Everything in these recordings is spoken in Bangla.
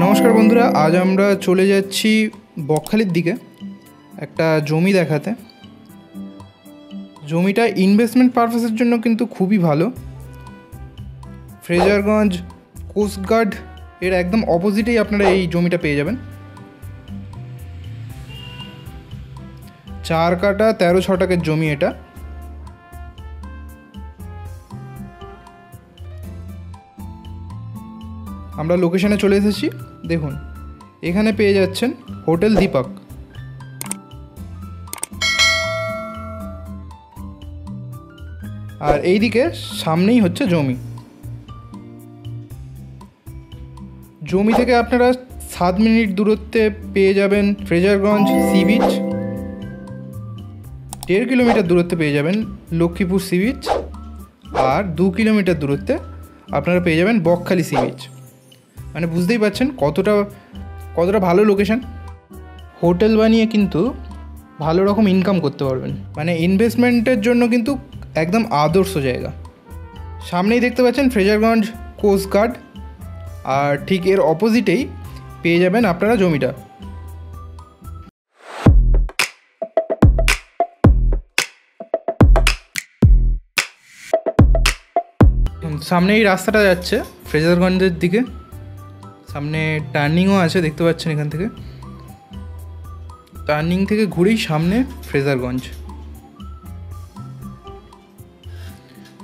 नमस्कार बंधुरा आज আমরা চলে যাচ্ছি বকখালির দিকে একটা জমি দেখাতে। জমিটা ইনভেস্টমেন্ট পারপাসের জন্য কিন্তু খুবই ভালো। ফ্রেজারগঞ্জ কোস্টগার্ড এর একদম অপোজিটেই আপনারা এই জমিটা পেয়ে যাবেন। 4 কাটা 13 ছটাকের জমি এটা। আমরা লোকেশনে চলে এসেছি। দেখুন এখানে পেয়ে যাচ্ছেন হোটেল দীপক। আর এইদিকে সামনেই হচ্ছে জমি। জমি থেকে আপনারা 7 মিনিট দূরত্বে পেয়ে যাবেন ফ্রেজারগঞ্জ সি বিচ। 1.5 কিলোমিটার দূরত্বে পেয়ে যাবেন লক্ষ্মীপুর সি বিচ। আর 2 কিলোমিটার দূরত্বে আপনারা পেয়ে যাবেন বকখালি সি বিচ। মানে বুঝতেই পারছেন কতটা ভালো লোকেশন। হোটেল বানিয়ে কিন্তু ভালো রকম ইনকাম করতে পারবেন। মানে ইনভেস্টমেন্টের জন্য কিন্তু একদম আদর্শ জায়গা। সামনেই দেখতে পাচ্ছেন ফ্রেজারগঞ্জ কোস্টগার্ড, আর ঠিক এর অপোজিটেই পেয়ে যাবেন আপনারা জমিটা। সামনে এই রাস্তাটা যাচ্ছে ফ্রেজারগঞ্জের দিকে। সামনে টার্নিংও আছে, দেখতে পাচ্ছেন এখান থেকে। টার্নিং থেকে ঘুরেই সামনে ফ্রেজারগঞ্জ।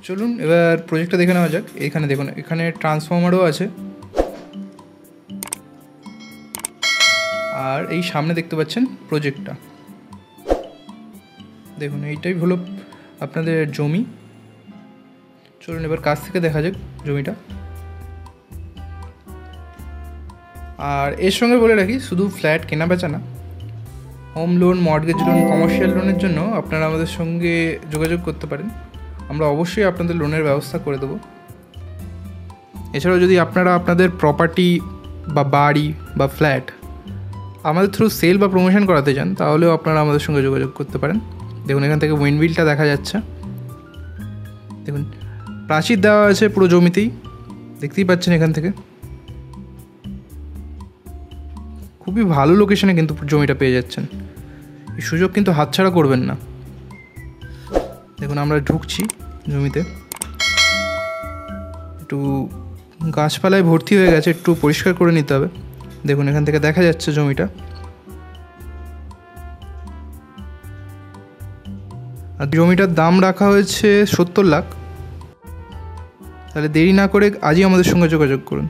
চলুন এবার প্রজেক্টটা দেখে নেওয়া যাক। এখানে দেখুন, এখানে ট্রান্সফরমারও আছে। আর এই সামনে দেখতে পাচ্ছেন প্রজেক্টটা। দেখুন এইটাই হলো আপনাদের জমি। চলুন এবার কাছ থেকে দেখা যাক জমিটা। আর এর সঙ্গে বলে রাখি, শুধু ফ্ল্যাট কেনা বেচা না, home loan, mortgage loan, commercial লোনের জন্য আপনারা আমাদের সঙ্গে যোগাযোগ করতে পারেন। আমরা অবশ্যই আপনাদের লোনের ব্যবস্থা করে দেবো। এছাড়াও যদি আপনারা আপনাদের প্রপার্টি বা বাড়ি বা ফ্ল্যাট আমাদের থ্রু সেল বা প্রমোশন করাতে চান, তাহলেও আপনারা আমাদের সঙ্গে যোগাযোগ করতে পারেন। দেখুন এখান থেকে উইন্ডমিলটা দেখা যাচ্ছে। দেখুন প্রাচীর দেওয়া আছে পুরো জমিতেই, দেখতেই পাচ্ছেন এখান থেকে। খুবই ভালো লোকেশনে কিন্তু জমিটা পেয়ে যাচ্ছেন। এই সুযোগ কিন্তু হাতছাড়া করবেন না। দেখুন আমরা ঢুকছি জমিতে। একটু গাছপালায় ভর্তি হয়ে গেছে, একটু পরিষ্কার করে নিতে হবে। দেখুন এখান থেকে দেখা যাচ্ছে জমিটা। আর জমিটার দাম রাখা হয়েছে 70 লাখ। তাহলে দেরি না করে আজই আমাদের সঙ্গে যোগাযোগ করুন।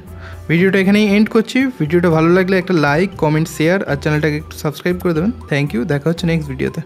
ভিডিওটা এখানেই এন্ড করছি। ভিডিওটা ভালো লাগলে একটা লাইক, কমেন্ট, শেয়ার আর চ্যানেলটাকে একটু সাবস্ক্রাইব করে দেবেন। Thank you. দেখা হচ্ছে নেক্সট ভিডিওতে।